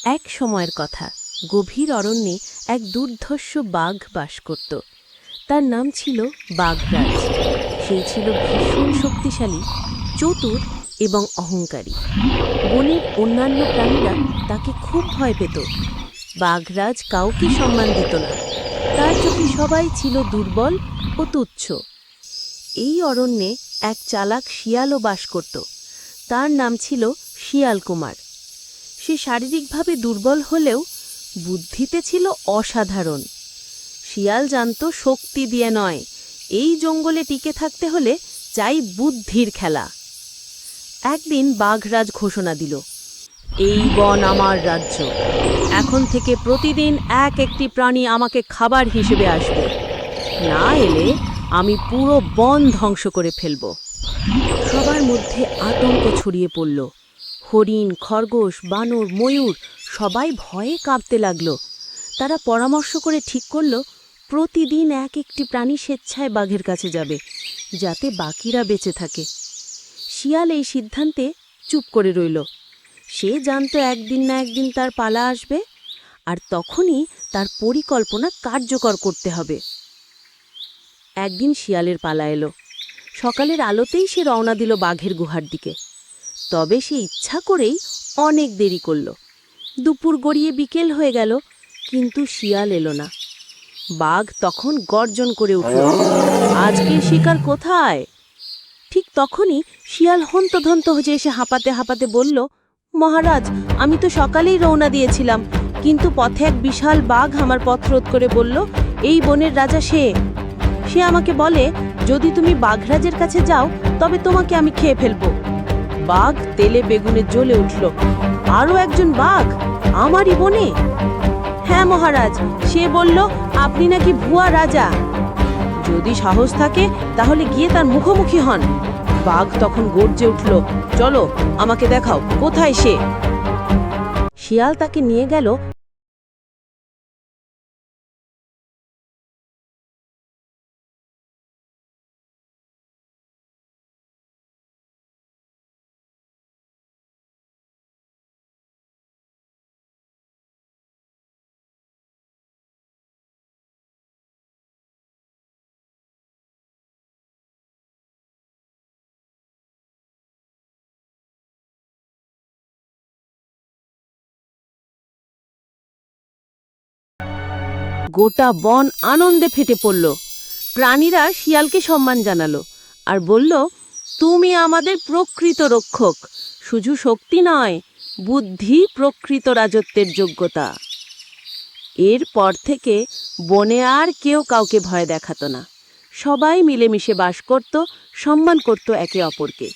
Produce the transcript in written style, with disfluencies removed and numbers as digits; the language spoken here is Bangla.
এক সময়ের কথা, গভীর অরণ্যে এক দুর্ধর্ষ বাঘ বাস করত। তার নাম ছিল বাঘরাজ। সে ছিল ভীষণ শক্তিশালী, চতুর এবং অহংকারী। বনের অন্যান্য প্রাণীরা তাকে খুব ভয় পেত। বাঘরাজ কাউকে সম্মান দিত না। তার চোখে সবাই ছিল দুর্বল ও তুচ্ছ। এই অরণ্যে এক চালাক শিয়ালও বাস করত। তার নাম ছিল শিয়াল কুমার। সে শারীরিকভাবে দুর্বল হলেও বুদ্ধিতে ছিল অসাধারণ। শিয়াল জানত শক্তি দিয়ে নয়, এই জঙ্গলে টিকে থাকতে হলে চাই বুদ্ধির খেলা। একদিন বাঘরাজ ঘোষণা দিল, এই বন আমার রাজ্য। এখন থেকে প্রতিদিন একটি প্রাণী আমাকে খাবার হিসেবে আসবে। না এলে আমি পুরো বন ধ্বংস করে ফেলব। সবার মধ্যে আতঙ্ক ছড়িয়ে পড়ল। হরিণ, খরগোশ, বানর, ময়ূর সবাই ভয়ে কাঁপতে লাগল। তারা পরামর্শ করে ঠিক করল, প্রতিদিন একটি প্রাণী স্বেচ্ছায় বাঘের কাছে যাবে, যাতে বাকিরা বেঁচে থাকে। শিয়াল এই সিদ্ধান্তে চুপ করে রইল। সে জানত একদিন না একদিন তার পালা আসবে, আর তখনই তার পরিকল্পনা কার্যকর করতে হবে। একদিন শিয়ালের পালা এলো। সকালের আলোতেই সে রওনা দিল বাঘের গুহার দিকে। তবে সে ইচ্ছা করেই অনেক দেরি করল। দুপুর গড়িয়ে বিকেল হয়ে গেল, কিন্তু শিয়াল এলো না। বাঘ তখন গর্জন করে উঠল, আজকে শিকার কোথায়? ঠিক তখনই শিয়াল হন্তদন্ত হয়ে এসে হাঁপাতে হাঁপাতে বলল, মহারাজ, আমি তো সকালেই রওনা দিয়েছিলাম, কিন্তু পথে এক বিশাল বাঘ আমার পথ রোধ করে বলল, এই বনের রাজা সে। সে আমাকে বলে, যদি তুমি বাঘরাজের কাছে যাও তবে তোমাকে আমি খেয়ে ফেলব। বাঘ তেলে বেগুনে জ্বলে উঠল, আরও একজন বাঘ আমারই বনে? হ্যাঁ মহারাজ, সে বলল আপনি নাকি ভুয়া রাজা। যদি সাহস থাকে তাহলে গিয়ে তার মুখোমুখি হন। বাঘ তখন গর্জে উঠল, চলো আমাকে দেখাও কোথায় সে। শিয়াল তাকে নিয়ে গেল গোটা বন আনন্দে ফেটে পড়ল। প্রাণীরা শিয়ালকে সম্মান জানালো আর বলল, তুমি আমাদের প্রকৃত রক্ষক। শুধু শক্তি নয়, বুদ্ধি প্রকৃত রাজত্বের যোগ্যতা। এরপর থেকে বনে আর কেউ কাউকে ভয় দেখাতো না। সবাই মিলেমিশে বাস করত, সম্মান করত একে অপরকে।